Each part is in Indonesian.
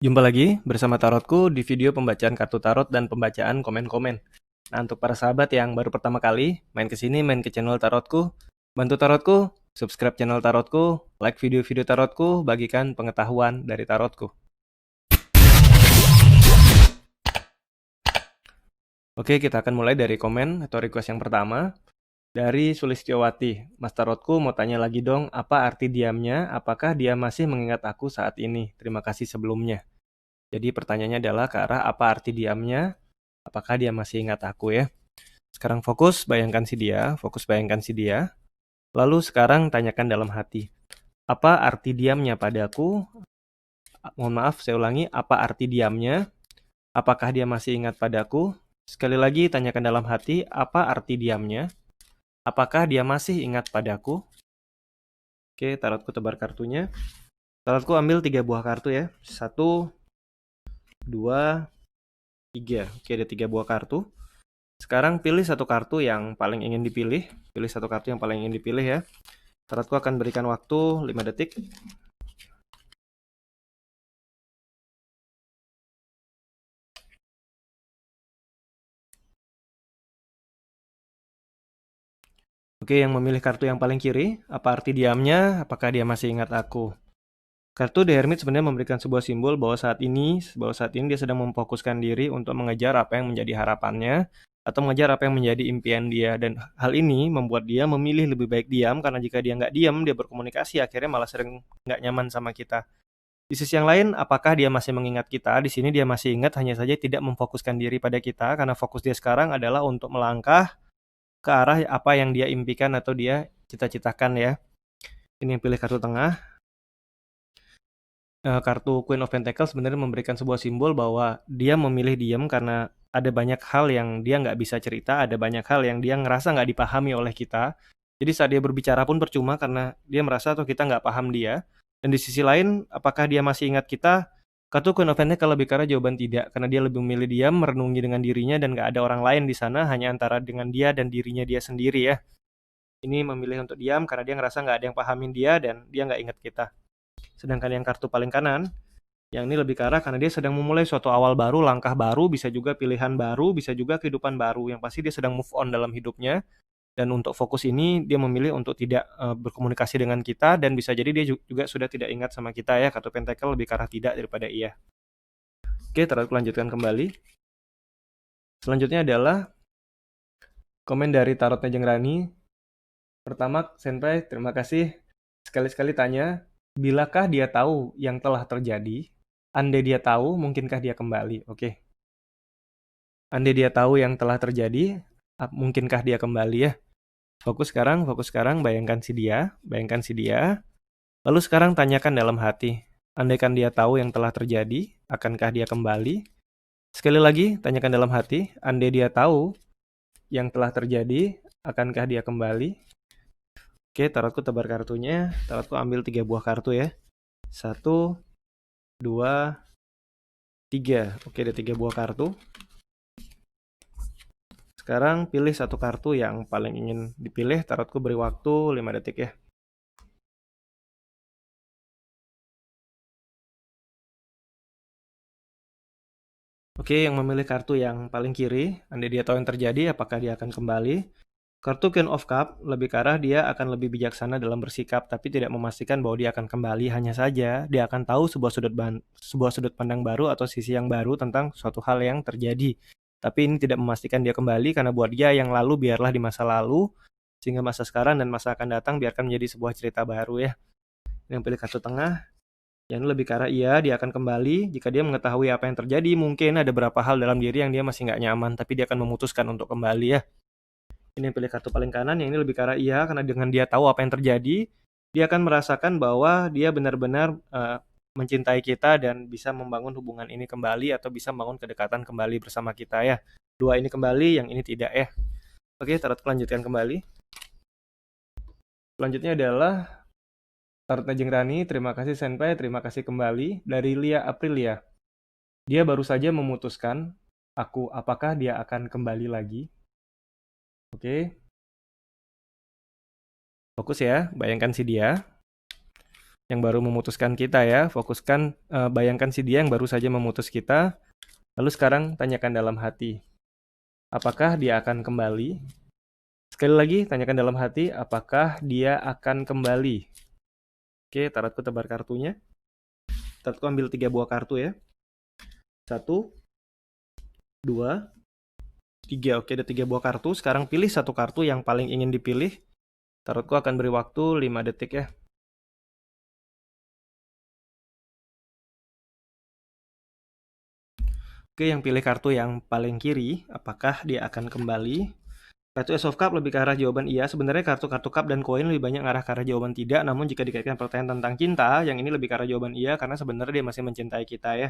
Jumpa lagi bersama Tarotku di video pembacaan kartu tarot dan pembacaan komen-komen. Nah, untuk para sahabat yang baru pertama kali main ke sini, main ke channel Tarotku, bantu Tarotku, subscribe channel Tarotku, like video-video Tarotku, bagikan pengetahuan dari Tarotku. Oke, kita akan mulai dari komen atau request yang pertama. Dari Sulistiowati, Mas Tarotku mau tanya lagi dong, apa arti diamnya? Apakah dia masih mengingat aku saat ini? Terima kasih sebelumnya. Jadi pertanyaannya adalah ke arah apa arti diamnya? Apakah dia masih ingat aku ya? Sekarang fokus bayangkan si dia, fokus bayangkan si dia. Lalu sekarang tanyakan dalam hati. Apa arti diamnya padaku? Mohon maaf, saya ulangi. Apa arti diamnya? Apakah dia masih ingat padaku? Sekali lagi tanyakan dalam hati, apa arti diamnya? Apakah dia masih ingat padaku? Oke, tarotku tebar kartunya. Tarotku ambil 3 buah kartu ya. 1, 2, 3. Oke, ada 3 buah kartu. Sekarang pilih satu kartu yang paling ingin dipilih. Pilih satu kartu yang paling ingin dipilih ya. Tarotku akan berikan waktu 5 detik. Oke, yang memilih kartu yang paling kiri, apa arti diamnya? Apakah dia masih ingat aku? Kartu The Hermit sebenarnya memberikan sebuah simbol bahwa saat ini dia sedang memfokuskan diri untuk mengejar apa yang menjadi harapannya atau mengejar apa yang menjadi impian dia, dan hal ini membuat dia memilih lebih baik diam, karena jika dia nggak diam, dia berkomunikasi akhirnya malah sering nggak nyaman sama kita. Di sisi yang lain, apakah dia masih mengingat kita? Di sini dia masih ingat, hanya saja tidak memfokuskan diri pada kita karena fokus dia sekarang adalah untuk melangkah ke arah apa yang dia impikan atau dia cita-citakan ya. Ini yang pilih kartu tengah. Kartu Queen of Pentacles sebenarnya memberikan sebuah simbol bahwa dia memilih diam karena ada banyak hal yang dia nggak bisa cerita, ada banyak hal yang dia ngerasa nggak dipahami oleh kita. Jadi saat dia berbicara pun percuma karena dia merasa atau kita nggak paham dia. Dan di sisi lain, apakah dia masih ingat kita? Kartu Queen of Pentacles lebih karena jawaban tidak, karena dia lebih memilih diam, merenungi dengan dirinya dan nggak ada orang lain di sana, hanya antara dengan dia dan dirinya dia sendiri ya. Ini memilih untuk diam karena dia ngerasa nggak ada yang pahamin dia dan dia nggak ingat kita. Sedangkan yang kartu paling kanan, yang ini lebih ke arah karena dia sedang memulai suatu awal baru, langkah baru, bisa juga pilihan baru, bisa juga kehidupan baru. Yang pasti dia sedang move on dalam hidupnya. Dan untuk fokus ini dia memilih untuk tidak berkomunikasi dengan kita, dan bisa jadi dia juga sudah tidak ingat sama kita ya. Kartu Pentacle lebih ke arah tidak daripada iya. Oke, terus lanjutkan kembali. Selanjutnya adalah komen dari Tarot Nejeng Rani. Pertama, Senpai, terima kasih. Sekali-sekali tanya, bilakah dia tahu yang telah terjadi? Andai dia tahu, mungkinkah dia kembali? Oke. Andai dia tahu yang telah terjadi, mungkinkah dia kembali ya? Fokus sekarang, bayangkan si dia, bayangkan si dia. Lalu sekarang tanyakan dalam hati, andaikan dia tahu yang telah terjadi, akankah dia kembali? Sekali lagi, tanyakan dalam hati, andai dia tahu yang telah terjadi, akankah dia kembali? Oke, tarotku tebar kartunya. Tarotku ambil 3 buah kartu ya. 1, 2, 3. Oke, ada 3 buah kartu. Sekarang pilih satu kartu yang paling ingin dipilih. Tarotku beri waktu 5 detik ya. Oke, yang memilih kartu yang paling kiri, andai dia tahu yang terjadi, apakah dia akan kembali? Kartu Queen of Cup lebih ke arah dia akan lebih bijaksana dalam bersikap, tapi tidak memastikan bahwa dia akan kembali. Hanya saja dia akan tahu sebuah sudut pandang baru atau sisi yang baru tentang suatu hal yang terjadi. Tapi ini tidak memastikan dia kembali, karena buat dia yang lalu biarlah di masa lalu, sehingga masa sekarang dan masa akan datang biarkan menjadi sebuah cerita baru ya. Yang pilih kartu tengah, yang lebih ke arah iya, dia akan kembali jika dia mengetahui apa yang terjadi. Mungkin ada beberapa hal dalam diri yang dia masih nggak nyaman, tapi dia akan memutuskan untuk kembali ya. Ini yang pilih kartu paling kanan, yang ini lebih ke arah iya, karena dengan dia tahu apa yang terjadi, dia akan merasakan bahwa dia benar-benar mencintai kita dan bisa membangun hubungan ini kembali atau bisa membangun kedekatan kembali bersama kita ya. Dua ini kembali, yang ini tidak ya. Oke, tarot lanjutkan kembali. Selanjutnya adalah Tarot Nejeng Rani. Terima kasih Senpai, terima kasih kembali dari Lia Aprilia. Dia baru saja memutuskan apakah dia akan kembali lagi. Oke. Fokus ya, bayangkan si dia. yang baru memutuskan kita ya. Fokuskan, bayangkan si dia yang baru saja memutus kita. Lalu sekarang tanyakan dalam hati, apakah dia akan kembali? Sekali lagi, tanyakan dalam hati, apakah dia akan kembali? Oke, Tarotku tebar kartunya. Tarotku ambil 3 buah kartu ya. 1, 2, 3. Oke, ada 3 buah kartu. Sekarang pilih satu kartu yang paling ingin dipilih. Tarotku akan beri waktu 5 detik ya. Oke, yang pilih kartu yang paling kiri, apakah dia akan kembali? Kartu Ace of Cup lebih ke arah jawaban iya. Sebenarnya kartu-kartu cup dan koin lebih banyak arah ke arah jawaban tidak. Namun jika dikaitkan pertanyaan tentang cinta, yang ini lebih ke arah jawaban iya karena sebenarnya dia masih mencintai kita ya.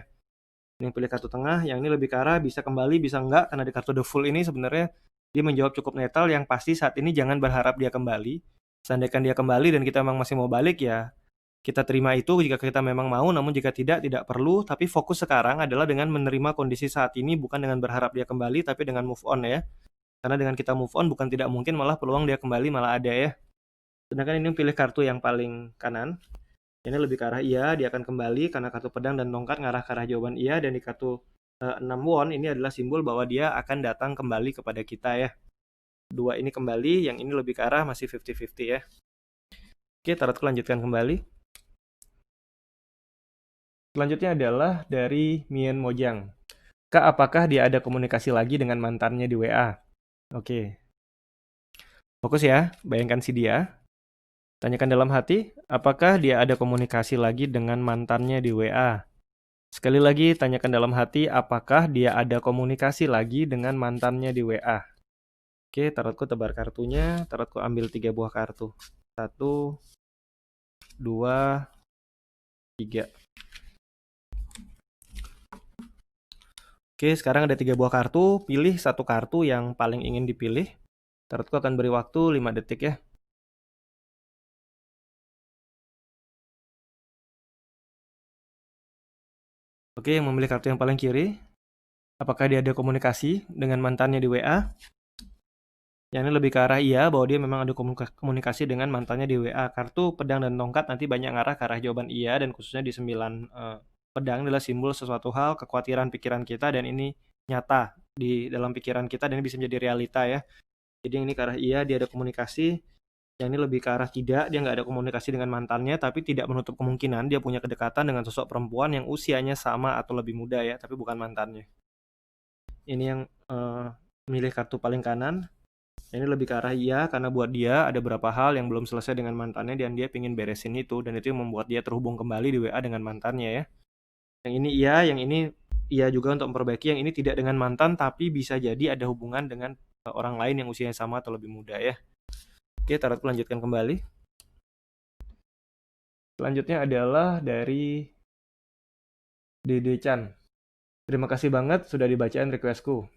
Ini pilih kartu tengah, yang ini lebih ke arah bisa kembali, bisa enggak. Karena di kartu The Fool ini sebenarnya dia menjawab cukup netral. Yang pasti saat ini jangan berharap dia kembali. Seandainya dia kembali dan kita memang masih mau balik ya, kita terima itu jika kita memang mau, namun jika tidak, tidak perlu. Tapi fokus sekarang adalah dengan menerima kondisi saat ini, bukan dengan berharap dia kembali, tapi dengan move on ya. Karena dengan kita move on, bukan tidak mungkin, malah peluang dia kembali malah ada ya. Sedangkan ini pilih kartu yang paling kanan. Ini lebih ke arah iya, dia akan kembali, karena kartu pedang dan tongkat ngarah ke arah jawaban iya, dan di kartu 6 won, ini adalah simbol bahwa dia akan datang kembali kepada kita ya. 2 ini kembali, yang ini lebih ke arah masih 50-50 ya. Oke, tarotku lanjutkan kembali. Selanjutnya adalah dari Mien Mojang. Kak, apakah dia ada komunikasi lagi dengan mantannya di WA? Oke. Fokus ya, bayangkan si dia. Tanyakan dalam hati, apakah dia ada komunikasi lagi dengan mantannya di WA? Sekali lagi, tanyakan dalam hati, apakah dia ada komunikasi lagi dengan mantannya di WA? Oke, tarotku tebar kartunya. Tarotku ambil 3 buah kartu. 1, 2, 3. Oke, sekarang ada 3 buah kartu. Pilih satu kartu yang paling ingin dipilih. Tarotku akan beri waktu 5 detik ya. Oke, yang memilih kartu yang paling kiri. Apakah dia ada komunikasi dengan mantannya di WA? Yang ini lebih ke arah iya, bahwa dia memang ada komunikasi dengan mantannya di WA. Kartu pedang dan tongkat nanti banyak ngarah ke arah jawaban iya, dan khususnya di 9 pedang adalah simbol sesuatu hal, kekhawatiran pikiran kita, dan ini nyata di dalam pikiran kita, dan ini bisa menjadi realita ya. Jadi yang ini ke arah iya, dia ada komunikasi. Yang ini lebih ke arah tidak, dia nggak ada komunikasi dengan mantannya, tapi tidak menutup kemungkinan dia punya kedekatan dengan sosok perempuan yang usianya sama atau lebih muda ya, tapi bukan mantannya. Ini yang milih kartu paling kanan. Ini lebih ke arah iya, karena buat dia ada beberapa hal yang belum selesai dengan mantannya dan dia pengen beresin itu, dan itu yang membuat dia terhubung kembali di WA dengan mantannya ya. Yang ini iya, yang ini iya juga untuk memperbaiki, yang ini tidak dengan mantan tapi bisa jadi ada hubungan dengan orang lain yang usianya sama atau lebih muda ya. Oke, tarotku lanjutkan kembali. Selanjutnya adalah dari Dede Chan. Terima kasih banget sudah dibacain requestku.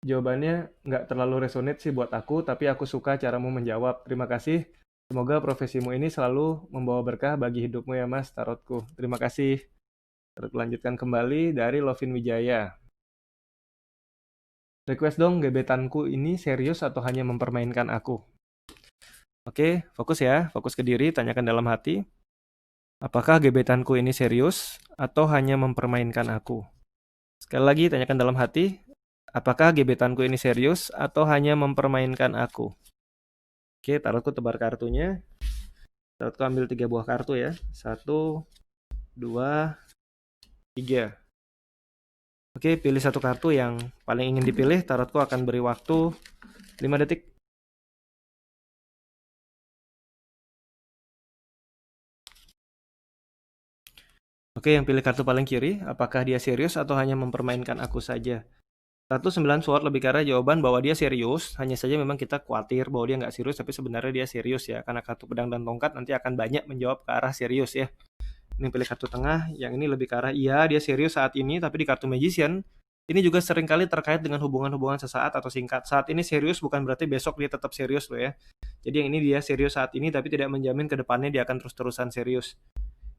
Jawabannya nggak terlalu resonate sih buat aku, tapi aku suka caramu menjawab. Terima kasih. Semoga profesimu ini selalu membawa berkah bagi hidupmu ya mas, tarotku. Terima kasih. Tarot lanjutkan kembali dari Lovin Wijaya. Request dong, gebetanku ini serius atau hanya mempermainkan aku? Oke, fokus ya. Fokus ke diri, tanyakan dalam hati. Apakah gebetanku ini serius atau hanya mempermainkan aku? Sekali lagi, tanyakan dalam hati. Apakah gebetanku ini serius atau hanya mempermainkan aku? Oke, tarotku tebar kartunya. Tarotku ambil 3 buah kartu ya. 1, 2, 3. Oke, pilih satu kartu yang paling ingin dipilih. Tarotku akan beri waktu 5 detik. Oke, yang pilih kartu paling kiri. Apakah dia serius atau hanya mempermainkan aku saja? 9 sword lebih karena jawaban bahwa dia serius, hanya saja memang kita khawatir bahwa dia nggak serius, tapi sebenarnya dia serius ya, karena kartu pedang dan tongkat nanti akan banyak menjawab ke arah serius ya. Ini pilih kartu tengah, yang ini lebih ke arah iya, dia serius saat ini, tapi di kartu Magician, ini juga seringkali terkait dengan hubungan-hubungan sesaat atau singkat. Saat ini serius bukan berarti besok dia tetap serius loh ya. Jadi yang ini dia serius saat ini, tapi tidak menjamin ke depannya dia akan terus-terusan serius.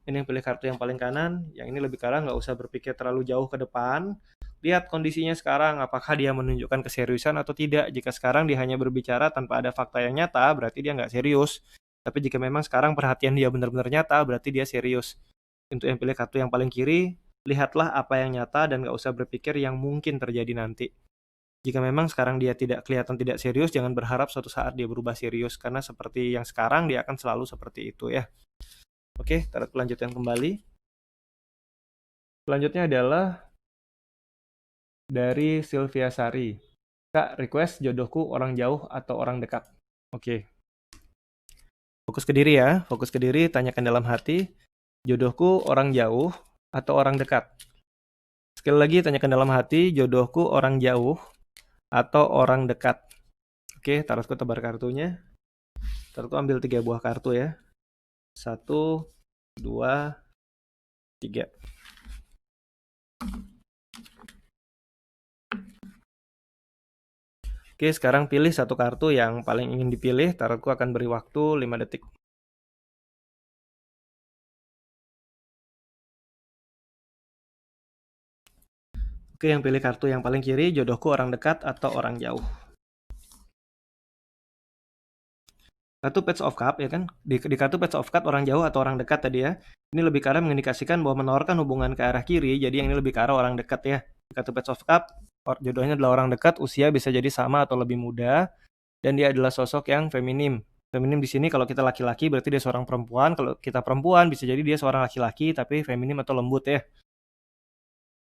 Ini yang pilih kartu yang paling kanan, yang ini lebih ke arah nggak usah berpikir terlalu jauh ke depan. Lihat kondisinya sekarang, apakah dia menunjukkan keseriusan atau tidak. Jika sekarang dia hanya berbicara tanpa ada fakta yang nyata, berarti dia nggak serius. Tapi jika memang sekarang perhatian dia benar-benar nyata, berarti dia serius. Untuk yang pilih kartu yang paling kiri, lihatlah apa yang nyata dan nggak usah berpikir yang mungkin terjadi nanti. Jika memang sekarang dia tidak kelihatan tidak serius, jangan berharap suatu saat dia berubah serius, karena seperti yang sekarang dia akan selalu seperti itu ya. Oke, taruh lanjutkan kembali. Selanjutnya adalah dari Sylvia Sari. Kak, request jodohku orang jauh atau orang dekat? Oke. Fokus ke diri ya, fokus ke diri, tanyakan dalam hati, jodohku orang jauh atau orang dekat? Sekali lagi, tanyakan dalam hati, jodohku orang jauh atau orang dekat? Oke, taruhku tebar kartunya. Taruhku ambil 3 buah kartu ya. 1, 2, 3. Oke, sekarang pilih satu kartu yang paling ingin dipilih. Taruhku akan beri waktu 5 detik. Oke, yang pilih kartu yang paling kiri, jodohku orang dekat atau orang jauh? Kartu Page of Cup ya kan? Di kartu Page of Cup orang jauh atau orang dekat tadi ya. Ini lebih ke arah mengindikasikan bahwa menawarkan hubungan ke arah kiri, jadi yang ini lebih ke arah orang dekat ya. Di kartu Page of Cup, jodohnya adalah orang dekat, usia bisa jadi sama atau lebih muda, dan dia adalah sosok yang feminim. Feminim di sini kalau kita laki-laki berarti dia seorang perempuan, kalau kita perempuan bisa jadi dia seorang laki-laki tapi feminim atau lembut ya.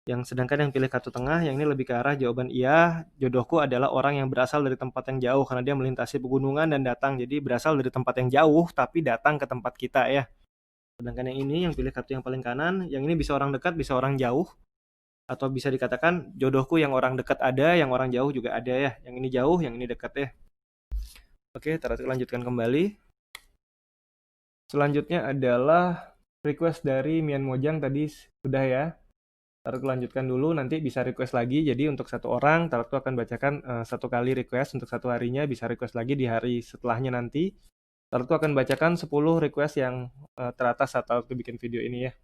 Yang sedangkan yang pilih kartu tengah, yang ini lebih ke arah jawaban iya, jodohku adalah orang yang berasal dari tempat yang jauh, karena dia melintasi pegunungan dan datang, jadi berasal dari tempat yang jauh, tapi datang ke tempat kita ya. Sedangkan yang ini, yang pilih kartu yang paling kanan, yang ini bisa orang dekat, bisa orang jauh, atau bisa dikatakan jodohku yang orang dekat ada, yang orang jauh juga ada ya. Yang ini jauh, yang ini dekat ya. Oke, lanjutkan kembali. Selanjutnya adalah request dari Mian Mojang tadi sudah ya. Taruh lanjutkan dulu, nanti bisa request lagi. Jadi untuk satu orang, Taruh akan bacakan satu kali request untuk satu harinya, bisa request lagi di hari setelahnya nanti. Taruh akan bacakan 10 request yang teratas saat Taruh bikin video ini ya.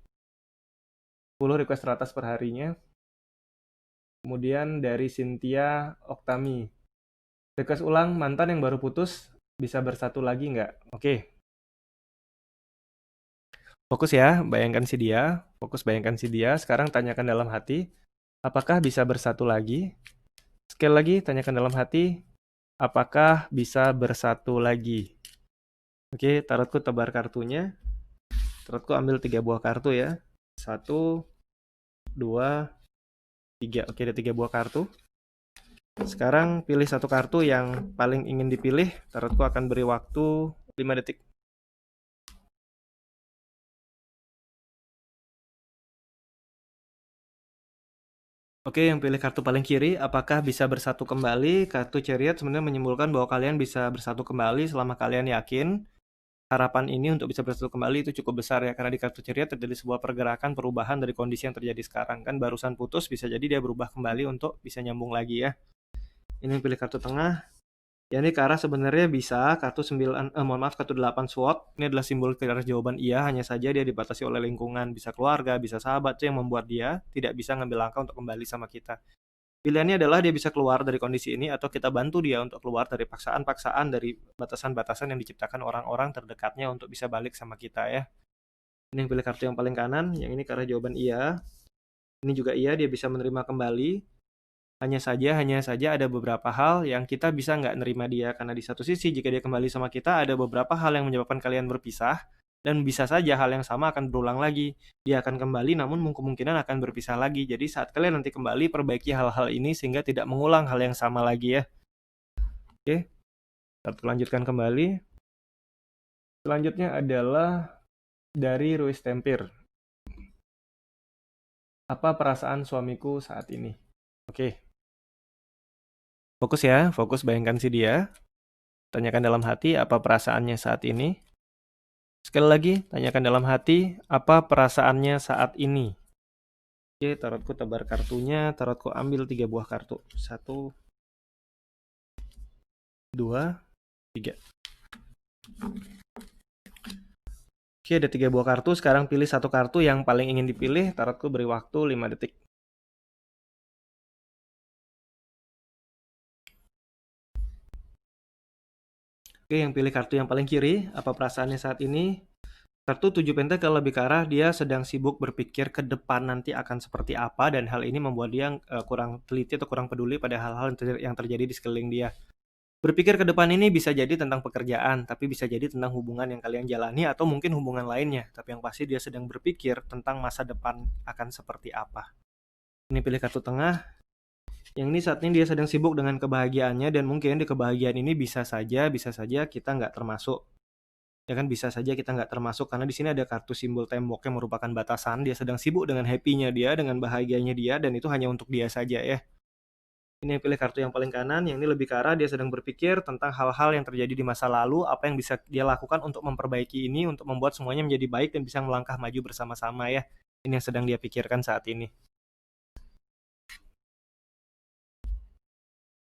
10 request teratas per harinya. Kemudian dari Cynthia Oktami. Request ulang, mantan yang baru putus bisa bersatu lagi nggak? Oke. Fokus ya, bayangkan si dia. Fokus bayangkan si dia. Sekarang tanyakan dalam hati, apakah bisa bersatu lagi? Sekali lagi, tanyakan dalam hati, apakah bisa bersatu lagi? Oke, Tarotku tebar kartunya. Tarotku ambil 3 buah kartu ya. 1, 2, 3. Oke, ada 3 buah kartu. Sekarang pilih satu kartu yang paling ingin dipilih. Tarotku akan beri waktu 5 detik. Oke, yang pilih kartu paling kiri, apakah bisa bersatu kembali? Kartu Chariot sebenarnya menyimbolkan bahwa kalian bisa bersatu kembali selama kalian yakin. Harapan ini untuk bisa bersatu kembali itu cukup besar ya, karena di kartu Chariot terjadi sebuah pergerakan, perubahan dari kondisi yang terjadi sekarang. Kan barusan putus, bisa jadi dia berubah kembali untuk bisa nyambung lagi ya. Ini yang pilih kartu tengah. Ya ini ke arah sebenarnya bisa kartu 9, kartu 8 SWOT. Ini adalah simbol ke arah jawaban iya, hanya saja dia dibatasi oleh lingkungan, bisa keluarga, bisa sahabat, itu yang membuat dia tidak bisa ngambil langkah untuk kembali sama kita. Pilihannya adalah dia bisa keluar dari kondisi ini atau kita bantu dia untuk keluar dari paksaan-paksaan, dari batasan-batasan yang diciptakan orang-orang terdekatnya untuk bisa balik sama kita ya. Ini yang pilih kartu yang paling kanan, yang ini ke arah jawaban iya. Ini juga iya, dia bisa menerima kembali. Hanya saja ada beberapa hal yang kita bisa nggak nerima dia. Karena di satu sisi, jika dia kembali sama kita, ada beberapa hal yang menyebabkan kalian berpisah. Dan bisa saja hal yang sama akan berulang lagi. Dia akan kembali, namun kemungkinan akan berpisah lagi. Jadi saat kalian nanti kembali, perbaiki hal-hal ini sehingga tidak mengulang hal yang sama lagi ya. Oke, kita lanjutkan kembali. Selanjutnya adalah dari Ruiz Tempir. Apa perasaan suamiku saat ini? Oke. Fokus ya, fokus bayangkan si dia. Tanyakan dalam hati apa perasaannya saat ini. Sekali lagi, tanyakan dalam hati apa perasaannya saat ini. Oke, tarotku tebar kartunya. Tarotku ambil 3 buah kartu. 1, 2, 3. Oke, ada 3 buah kartu. Sekarang pilih satu kartu yang paling ingin dipilih. Tarotku beri waktu 5 detik. Oke, yang pilih kartu yang paling kiri, apa perasaannya saat ini? Kartu 7 pentakel lebih ke arah dia sedang sibuk berpikir ke depan nanti akan seperti apa, dan hal ini membuat dia kurang teliti atau kurang peduli pada hal-hal yang terjadi di sekeliling dia. Berpikir ke depan ini bisa jadi tentang pekerjaan, tapi bisa jadi tentang hubungan yang kalian jalani atau mungkin hubungan lainnya. Tapi yang pasti dia sedang berpikir tentang masa depan akan seperti apa. Ini pilih kartu tengah. Yang ini saat ini dia sedang sibuk dengan kebahagiaannya, dan mungkin di kebahagiaan ini bisa saja kita nggak termasuk. Ya kan, bisa saja kita nggak termasuk karena di sini ada kartu simbol tembok yang merupakan batasan. Dia sedang sibuk dengan happy-nya dia, dengan bahagianya dia, dan itu hanya untuk dia saja ya. Ini yang pilih kartu yang paling kanan, yang ini lebih ke arah dia sedang berpikir tentang hal-hal yang terjadi di masa lalu, apa yang bisa dia lakukan untuk memperbaiki ini, untuk membuat semuanya menjadi baik dan bisa melangkah maju bersama-sama ya. Ini yang sedang dia pikirkan saat ini.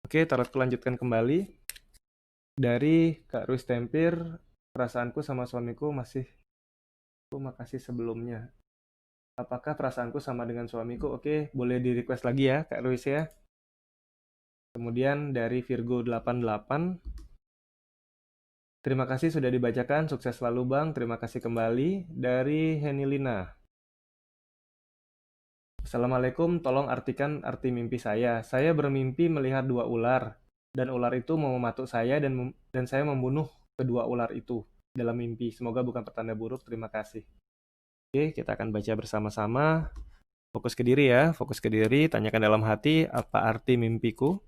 Oke, tarotku lanjutkan kembali. Dari Kak Ruis Tempir, perasaanku sama suamiku masih, makasih sebelumnya. Apakah perasaanku sama dengan suamiku? Oke, boleh di request lagi ya Kak Ruis ya. Kemudian dari Virgo 88, terima kasih sudah dibacakan, sukses selalu Bang, terima kasih kembali. Dari Henilina, Assalamualaikum, tolong artikan arti mimpi saya. Saya bermimpi melihat 2 ular, dan ular itu mau mematuk saya dan saya membunuh kedua ular itu dalam mimpi. Semoga bukan pertanda buruk, terima kasih. Oke, kita akan baca bersama-sama. Fokus ke diri ya, fokus ke diri, tanyakan dalam hati apa arti mimpiku.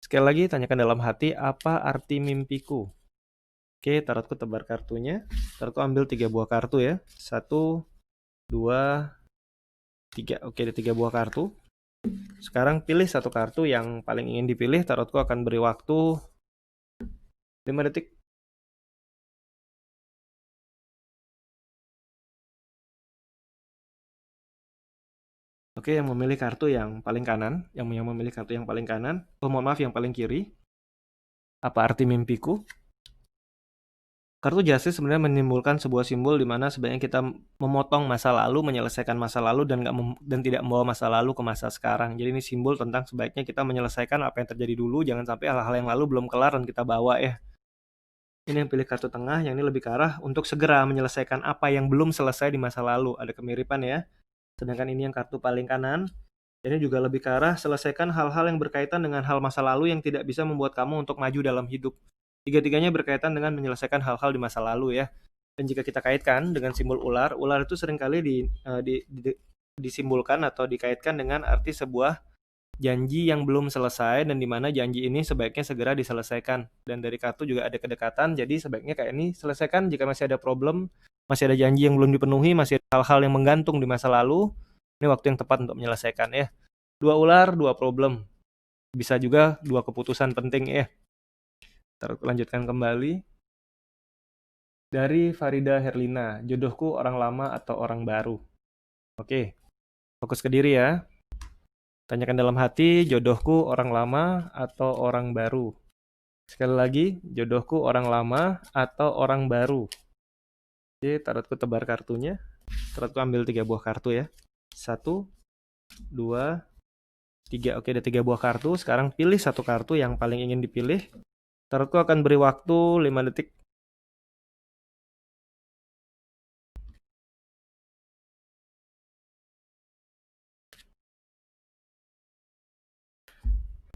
Sekali lagi, tanyakan dalam hati apa arti mimpiku. Oke, tarotku tebar kartunya. Tarotku ambil 3 buah kartu ya. 1, 2, 3. Oke, ada 3 buah kartu. Sekarang pilih satu kartu yang paling ingin dipilih. Tarotku akan beri waktu 5 detik. Oke, yang memilih kartu yang paling kanan, yang memilih kartu yang paling kanan, mohon maaf yang paling kiri. Apa arti mimpiku? Kartu Justice sebenarnya menimbulkan sebuah simbol di mana sebenarnya kita memotong masa lalu, menyelesaikan masa lalu dan tidak membawa masa lalu ke masa sekarang. Jadi ini simbol tentang sebaiknya kita menyelesaikan apa yang terjadi dulu, jangan sampai hal-hal yang lalu belum kelar dan kita bawa ya. Ini yang pilih kartu tengah, yang ini lebih ke arah untuk segera menyelesaikan apa yang belum selesai di masa lalu. Ada kemiripan ya. Sedangkan ini yang kartu paling kanan, ini juga lebih ke arah selesaikan hal-hal yang berkaitan dengan hal masa lalu yang tidak bisa membuat kamu untuk maju dalam hidup. Tiga-tiganya berkaitan dengan menyelesaikan hal-hal di masa lalu ya. Dan jika kita kaitkan dengan simbol ular, ular itu seringkali disimbolkan atau dikaitkan dengan arti sebuah janji yang belum selesai, dan di mana janji ini sebaiknya segera diselesaikan. Dan dari kartu juga ada kedekatan, jadi sebaiknya kayak ini selesaikan jika masih ada problem, masih ada janji yang belum dipenuhi, masih ada hal-hal yang menggantung di masa lalu. Ini waktu yang tepat untuk menyelesaikan ya. 2 ular, 2 problem. Bisa juga 2 keputusan penting ya. Lanjutkan kembali. Dari Farida Herlina, jodohku orang lama atau orang baru? Oke, fokus ke diri ya. Tanyakan dalam hati, jodohku orang lama atau orang baru? Sekali lagi, jodohku orang lama atau orang baru? Oke, tarotku tebar kartunya. Tarotku ambil 3 buah kartu ya. 1, 2, 3. Oke, ada 3 buah kartu. Sekarang pilih satu kartu yang paling ingin dipilih. Tarotku akan beri waktu 5 detik.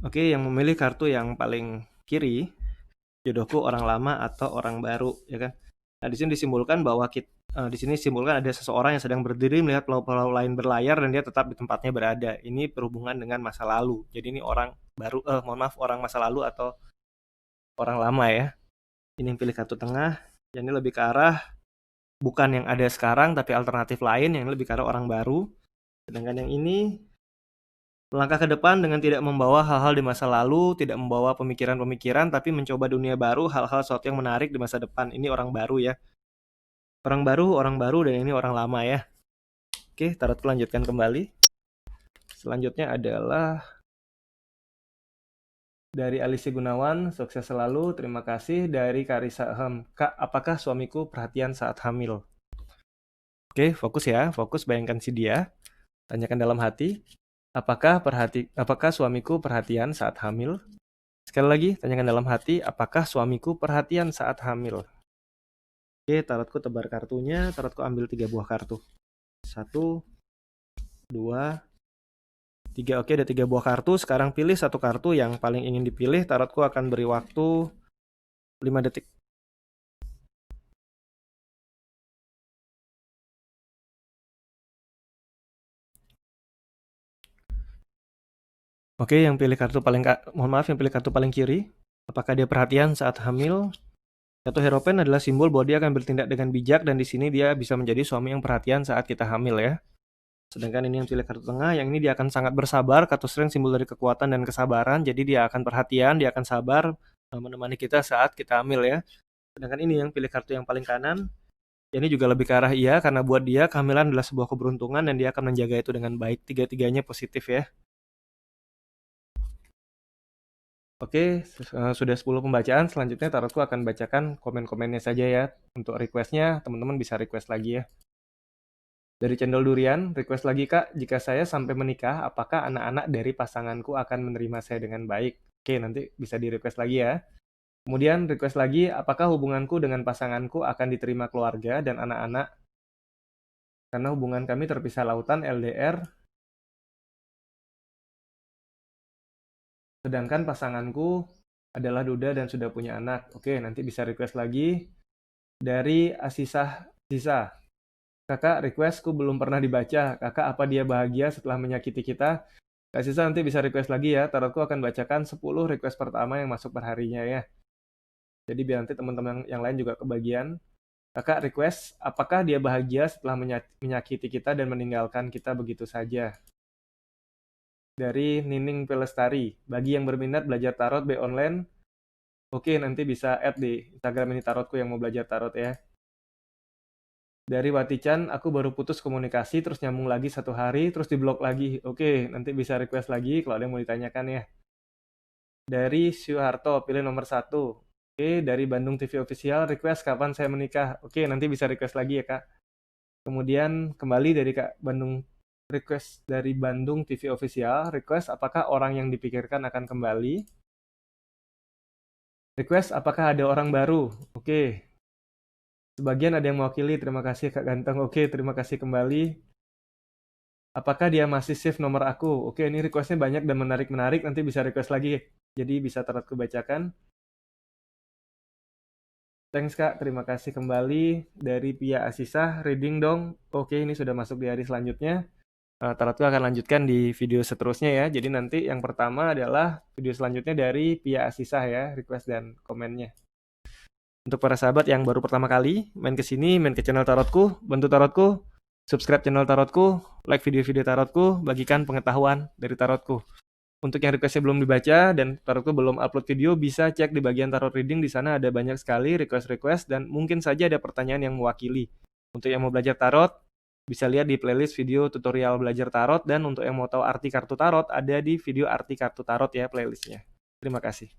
Oke, yang memilih kartu yang paling kiri, jodohku orang lama atau orang baru, ya kan? Nah, di sini disimbolkan bahwa di sini simbolkan ada seseorang yang sedang berdiri melihat pulau-pulau lain berlayar dan dia tetap di tempatnya berada. Ini berhubungan dengan masa lalu. Jadi ini orang baru, mohon maaf, orang masa lalu atau orang lama ya. Ini yang pilih kartu tengah. Yang ini lebih ke arah bukan yang ada sekarang, tapi alternatif lain yang lebih ke arah orang baru. Sedangkan yang ini melangkah ke depan dengan tidak membawa hal-hal di masa lalu, tidak membawa pemikiran-pemikiran, tapi mencoba dunia baru, hal-hal sesuatu yang menarik di masa depan. Ini orang baru ya. Orang baru, dan ini orang lama ya. Oke, tarotku lanjutkan kembali. Selanjutnya adalah dari Alicia Gunawan, sukses selalu, terima kasih. Dari Karisa Hem, Kak, apakah suamiku perhatian saat hamil? Oke, fokus ya, fokus, bayangkan si dia. Tanyakan dalam hati, apakah suamiku perhatian saat hamil? Sekali lagi, tanyakan dalam hati, apakah suamiku perhatian saat hamil? Oke, tarotku tebar kartunya, tarotku ambil 3 buah kartu. 1, 2, 3. Oke, ada 3 buah kartu. Sekarang pilih satu kartu yang paling ingin dipilih. Tarotku akan beri waktu 5 detik. Oke, yang pilih kartu paling yang pilih kartu paling kiri. Apakah dia perhatian saat hamil? Kartu Hierophant adalah simbol bahwa dia akan bertindak dengan bijak dan di sini dia bisa menjadi suami yang perhatian saat kita hamil ya. Sedangkan ini yang pilih kartu tengah, yang ini dia akan sangat bersabar. Kartu Strength simbol dari kekuatan dan kesabaran. Jadi dia akan perhatian, dia akan sabar menemani kita saat kita hamil ya. Sedangkan ini yang pilih kartu yang paling kanan, ya ini juga lebih ke arah iya karena buat dia kehamilan adalah sebuah keberuntungan dan dia akan menjaga itu dengan baik. Tiga-tiganya positif ya. Oke, sudah 10 pembacaan. Selanjutnya tarotku akan bacakan komen-komennya saja ya. Untuk requestnya, teman-teman bisa request lagi ya. Dari Cendol Durian, request lagi Kak, jika saya sampai menikah, apakah anak-anak dari pasanganku akan menerima saya dengan baik? Oke, nanti bisa di request lagi ya. Kemudian request lagi, apakah hubunganku dengan pasanganku akan diterima keluarga dan anak-anak? Karena hubungan kami terpisah lautan LDR, sedangkan pasanganku adalah duda dan sudah punya anak. Oke, nanti bisa request lagi. Dari Asisah Sisa. Kakak, requestku belum pernah dibaca. Kakak, apa dia bahagia setelah menyakiti kita? Kak Sisa nanti bisa request lagi ya. Tarotku akan bacakan 10 request pertama yang masuk perharinya ya. Jadi biar nanti teman-teman yang lain juga kebagian. Kakak request, apakah dia bahagia setelah menyakiti kita dan meninggalkan kita begitu saja? Dari Nining Pelestari. Bagi yang berminat belajar tarot by online, oke nanti bisa add di Instagram ini tarotku yang mau belajar tarot ya. Dari Wati-chan, aku baru putus komunikasi, terus nyambung lagi 1 hari, terus diblok lagi. Oke, nanti bisa request lagi kalau ada yang mau ditanyakan ya. Dari Syuharto, pilih nomor 1. Oke, dari Bandung TV Official, request kapan saya menikah. Oke, nanti bisa request lagi ya Kak. Kemudian kembali dari Kak Bandung, request dari Bandung TV Official, request apakah orang yang dipikirkan akan kembali. Request apakah ada orang baru. Oke, sebagian ada yang mewakili, terima kasih Kak Ganteng. Oke, terima kasih kembali. Apakah dia masih save nomor aku? Oke, ini requestnya banyak dan menarik-menarik, nanti bisa request lagi. Jadi bisa tarotku bacakan. Thanks Kak, terima kasih kembali. Dari Pia Asisah, reading dong. Oke, ini sudah masuk di hari selanjutnya. Tarotku akan lanjutkan di video seterusnya ya. Jadi nanti yang pertama adalah video selanjutnya dari Pia Asisah ya, request dan komennya. Untuk para sahabat yang baru pertama kali main ke sini, main ke channel tarotku, bantu tarotku, subscribe channel tarotku, like video-video tarotku, bagikan pengetahuan dari tarotku. Untuk yang requestnya belum dibaca dan tarotku belum upload video, bisa cek di bagian tarot reading. Di sana ada banyak sekali request-request dan mungkin saja ada pertanyaan yang mewakili. Untuk yang mau belajar tarot, bisa lihat di playlist video tutorial belajar tarot. Dan untuk yang mau tahu arti kartu tarot, ada di video arti kartu tarot ya playlistnya. Terima kasih.